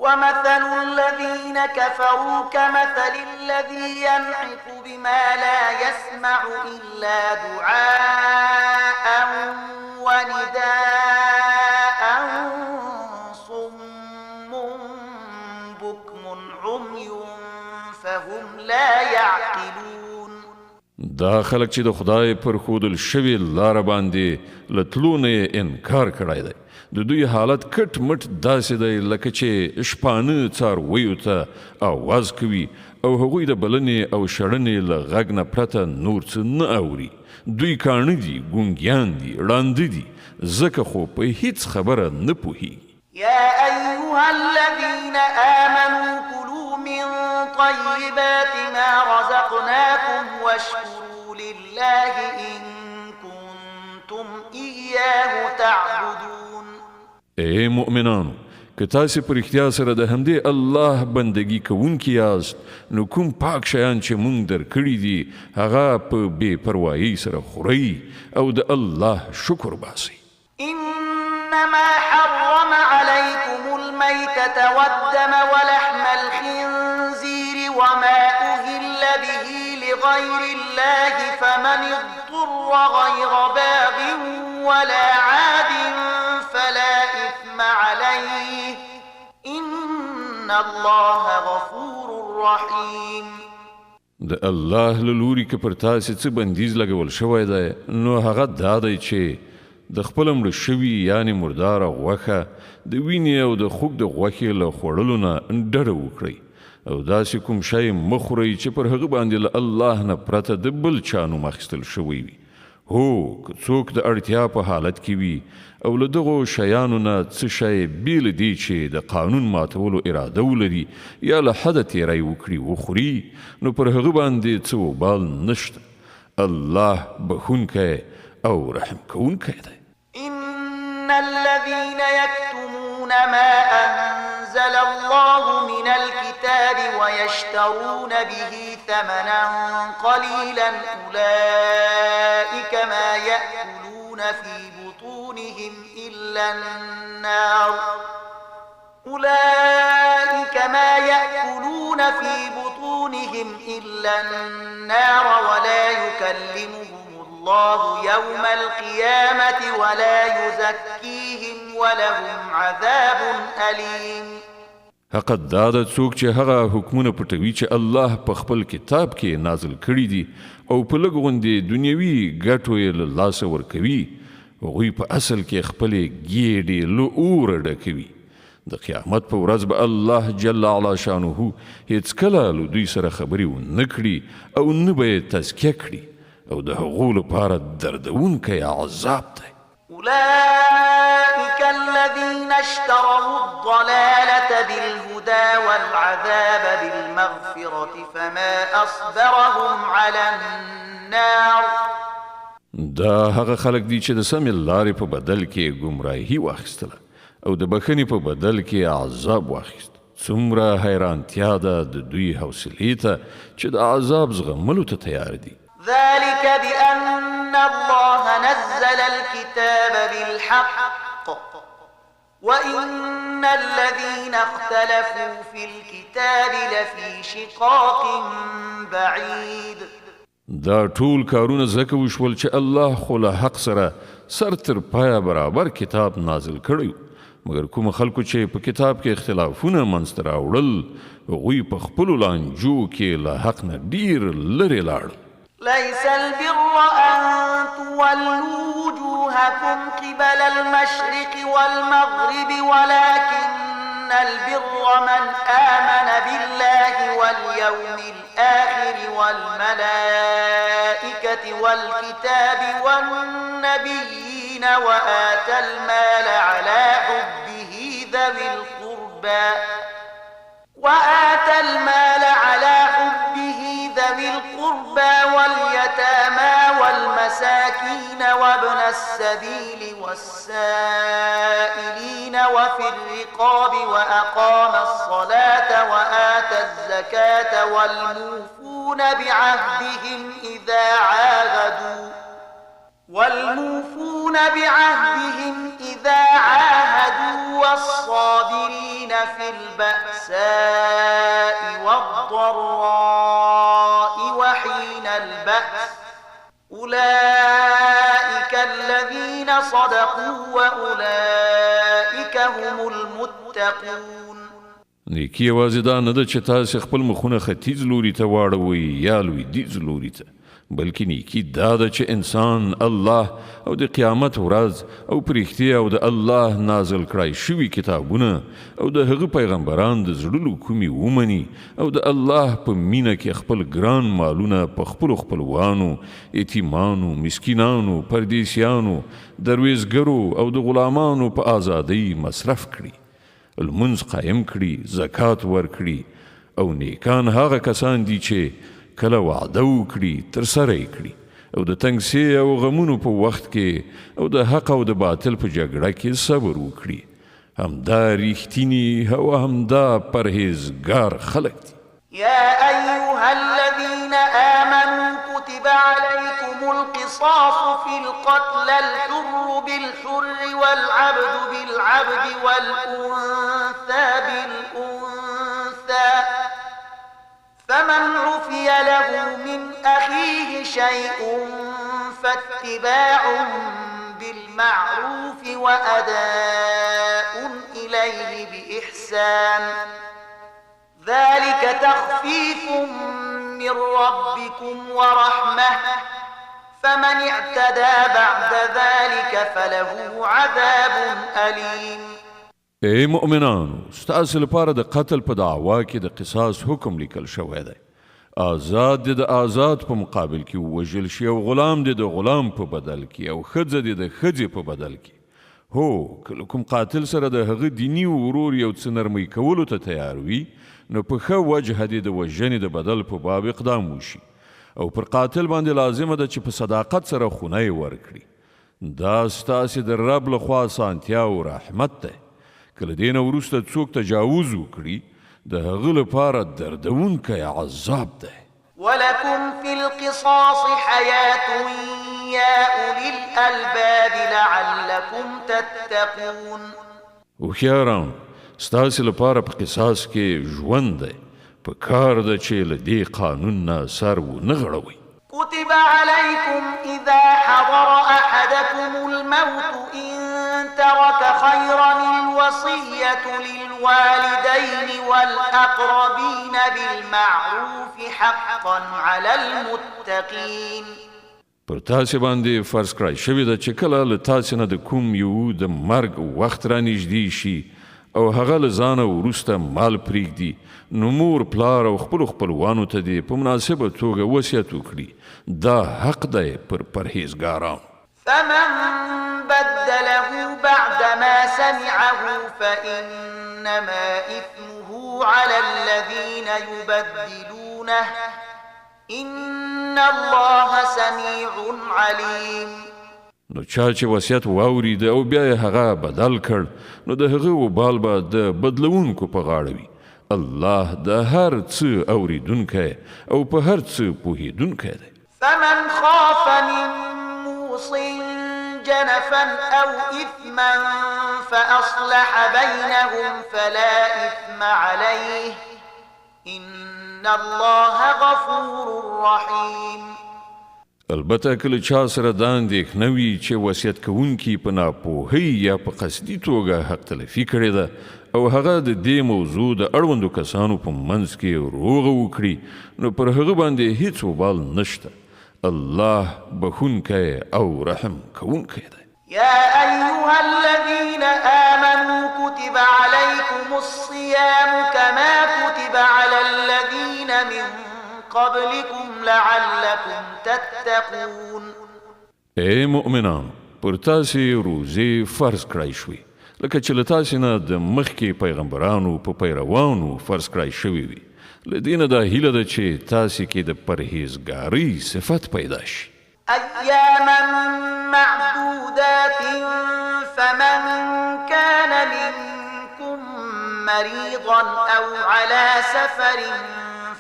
ومثل الذين كفروا كمثل الذي ينعق بما لا يسمع إلا دعاء ونداء صم بكم عمي فهم لا يعقلون. دا خلق چې د خدای پر خودل شوی لار باندې لتلونه انکار کړای دی، د دوی حالت کټ مټ داسې دی لکه چې شپانه څارویو ته آواز کوي او هغوی د بلنې او شړنې له غږ نه پرته نور څه نه اوري. دوی کاڼه دي، ګونګیان دي، ړانده دي، ځکه خو په هیڅ خبره نه پوهیږي. يا أيها الذين آمنوا كلوا من طيبات ما رزقناكم واشكروا لله إن كنتم إياه تعبدون. اے مؤمنانو، که تاسې په رښتیا سره د همدې الله بندګي کوونکي یاست، نو کوم پاک شیان چې مونږ درکړي دي هغه په بې پروایۍ سره خورئ او د الله شکر باسئ. إنما حرم عليكم الميتة والدم ولحم الخنزير وما أهل به لغير الله فمن اضطر غير باغ ولا عاد فلا إثم عليه إن الله غفور رحيم. د الله له لوري که پر تاسې څه بندیز لګول شوی دی نو هغه دا دی چې د خپل مړه شوي یعنې مرداره غوښه د وینې او د خوږ د غوښې له خوړلو نه ډډه وکړئ او داسې کوم شی مه خورئ چې پر هغه باندې له الله نه پرته د بل چا نوم اخیستل شوی وي. هو که څوک د اړتیا په حالت کې وي او له دغو شیانو نه څه شی بې له دې چې د قانون ماتولو اراده ولري یا له حده تیری وکړي وخوري، نو پر هغه باندې څه وبال نشته. الله بخونکی او رحم کوونکی دی. إن الذين يكتمون ما أنزل الله من الكتاب ويشترون به ثمنا قليلا أولئك ما يأكلون في بطونهم إلا النار ولا يكلمهم الله يوم القيامة ولا يزكيهم ولهم عذاب أليم. حقیقت دا د څوک چې هغه حکمونه پټوي چې الله په خپل کتاب کې نازل کړي دي او په لږ غوندې دنیوي ګټو یې له لاسه ورکوي، هغوی په اصل کې خپلې ګېډې له اوره ډکوي. د قیامت په ورځ به الله جل علا شانه هیڅکله له دوی سره خبرې ونه کړي او نه به یې تزکیه کړي او د هغو لپاره دردونکی عذاب دی. أولئك الذين اشتروا الضلالة بالهدى والعذاب بالمغفرة فما أصبرهم على النار. دا هغه خلک دي چې د سمې لارې په بدل کې ګمراهي واخیستله او د بخښنې په بدل کې عذاب واخیست. څومره حیرانتیا ده د دوی حوصلې ته چې د عذاب زغملو ته تیار دي. ذلك بأن الله نزل الكتاب بالحق وإن الذين اختلفوا في الكتاب لفي شقاق بعيد. دا ټول کارونه ځکه وشول چې الله خو له حق سره سر تر پایه برابر کتاب نازل کړی، مګر کوم خلکو چې په کتاب کې اختلافونه منځته راوړل هغوی په خپلو لانجو کې له حق نه ډیر لرې لاړل. ليس البر أن تولوا وجوهكم قبل المشرق والمغرب ولكن البر من آمن بالله واليوم الآخر والملائكة والكتاب والنبيين وآتى المال على حبه ذوي القربى واليتامى والمساكين وابن السبيل والسائلين وفي الرقاب وأقام الصلاة وآتى الزكاة والموفون بعهدهم إذا عاهدوا والموفون بعهدهم إذا عاهدوا والصابرين في البأساء والضراء وحين البأس أولئك الذين صدقوا وأولئك هم المتقون. نیکی یوازې دا نه ده چې تاسې خپل مخونه ختیځ لوري ته واړوئ یا لویدیځ لوري ته، بلکې نیکی دا ده چې انسان الله او د قیامت ورځ او په رښتیا او د الله نازل کړای شوي کتابونه او د هغه پیغمبران د زړه کومې ومني او د الله په مینه کې خپل ګران مالونه په خپلو خپلوانو، یتیمانو، مسکینانو، پردیسیانو، درویزګرو او د غلامانو په ازادۍ مصرف کړي، المنځ قایم کړي، زکات ورکړي، او نیکان هغه کسان دي چې کله وعده وکړي ترسره یې کړي، او د تنګسې او غمونو په وخت کې او د حق او د باطل په جګړه کې صبر وکړي. همدا ریښتیني او همدا پرهیزګار خلک دي. يا أيها الذين آمنوا كتب عليكم القصاص في القتل الحر بالحر والعبد بالعبد والأنثى بالأنثى فمن عفي له من أخيه شيء فاتباع بالمعروف وأداء إليه بإحسان ذلك تخفيف من ربكم ورحمة فمن اعتدى بعد ذلك فله عذاب أليم. ای مؤمنانو، ستاسو لپاره د قتل په دعوا کې د قصاص حکم لیکل شوی دی. آزاد د آزاد په مقابل کې ووژل شي او غلام د غلام په بدل کې او ښځه د ښځې په بدل کې. هو، کله کوم قاتل سره د هغه دیني ورور یو څه نرمۍ کولو ته تیار وي، نو په ښه وجه د وژنې د بدل په باب اقدام وشي، او پر قاتل باندې لازمه ده چې په صداقت سره خونه یې ورکړي. دا ستاسې د رب لخوا اسانتیا او رحمت دی. کله دې نه وروسته څوک تجاوز وکړي، د هغه لپاره دردونکی عذاب دی. ولكم في القصاص حياة يا أولي الألباب لعلكم تتقون. هوښیاران، ستاسې لپاره په قصاص کې ژوند دی، په کار ده چې له دې قانون نه سر ونه غړوئ. كتب عليكم إذا حضر أحدكم الموت إن ترك خيرا الوصية للوالدين والأقربين بالمعروف حقا على المتقين. پر تاسې باندې فرض کړای شوې ده چې کله له تاسې نه د کوم یو د مرګ وخت را نږدې شي او هغه له ځانه وروسته مال پرېږدي، نو مور، پلار او خپلو خپلوانو ته دې په مناسبه توګه وصیت وکړي. دا حق دی پر پرهیزګارانو. فمن بدله بعدما سمعه فإنما إثمه على الذين يبدلونه إن الله سميع عليم. نو چا چې وصیت واورید او بیا یې هغه بدل کړ، نو د هغه وبال به د بدلونکو په غاړه وي. الله د هر څه اوریدونکی او په هر څه پوهیدونکی دی. فمن خاف من موص جنفا أو إثما فأصلح بينهم فلا إثم عليه إن الله غفور رحيم. البته کله چا سره دا اندېښنه وي چې وصیت کوونکي په ناپوهۍ یا په قصدي توګه حق تلفي کړې ده او هغه د دې موضوع د اړوندو کسانو په منځ کې روغه وکړي، نو پر هغه باندې هیڅ وبال نشته. الله بخونکی او رحم کوونکی دی. يا أيها الذين آمنوا كتب عليكم الصيام كما كتب على الذين من قبلكم لعلكم تتقون. ای مؤمنان، پر تاسې روزې فرض کړای شوي، لکه چې له تاسې نه د مخکې پیغمبرانو په پیروانو فرض کړای شوي وي. له دې نه دا هیله ده چې تاسې کې د پرهیزګارۍ صفت پیدا شي. أياما معدودات فمن كان منكم مريضا أو على سفر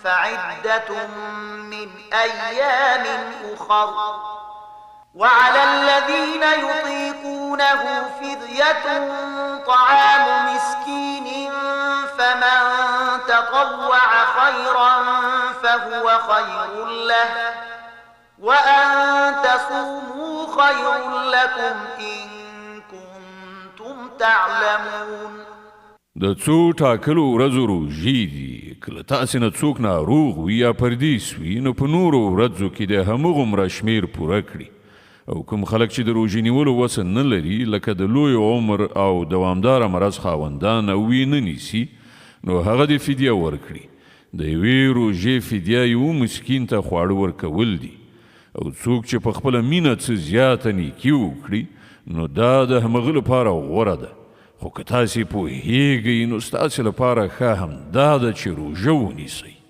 فعدة من أيام أخر وعلى الذين يطيقونه فدية طعام مسكين فمن تطوع خيرا فهو خير له وأن تصوموا خير لكم إن كنتم تعلمون. د څو ټاکلو ورځو روژې دي. کله تاسې نه څوک ناروغ وي یا پردیس وي نو په نورو ورځو کې د همغومره شمېر پوره کړي. او کوم خلک چې د روژې نیولو وسه نه لري لکه د لوی عمر او دوامداره مرض خاوندان او وی نه نیسي نو هغه د فدیه ورکړي. د یوې روژې فدیه یو مسکین ته خواړه ورکول دي. او څوک چې په خپله مینه څه زیاته نیکي وکړي نو دا د همغه لپاره غوره ده. خو که تاسې پوهیږئ نو ستاسې لپاره ښه همدا ده چې روژه ونیسئ.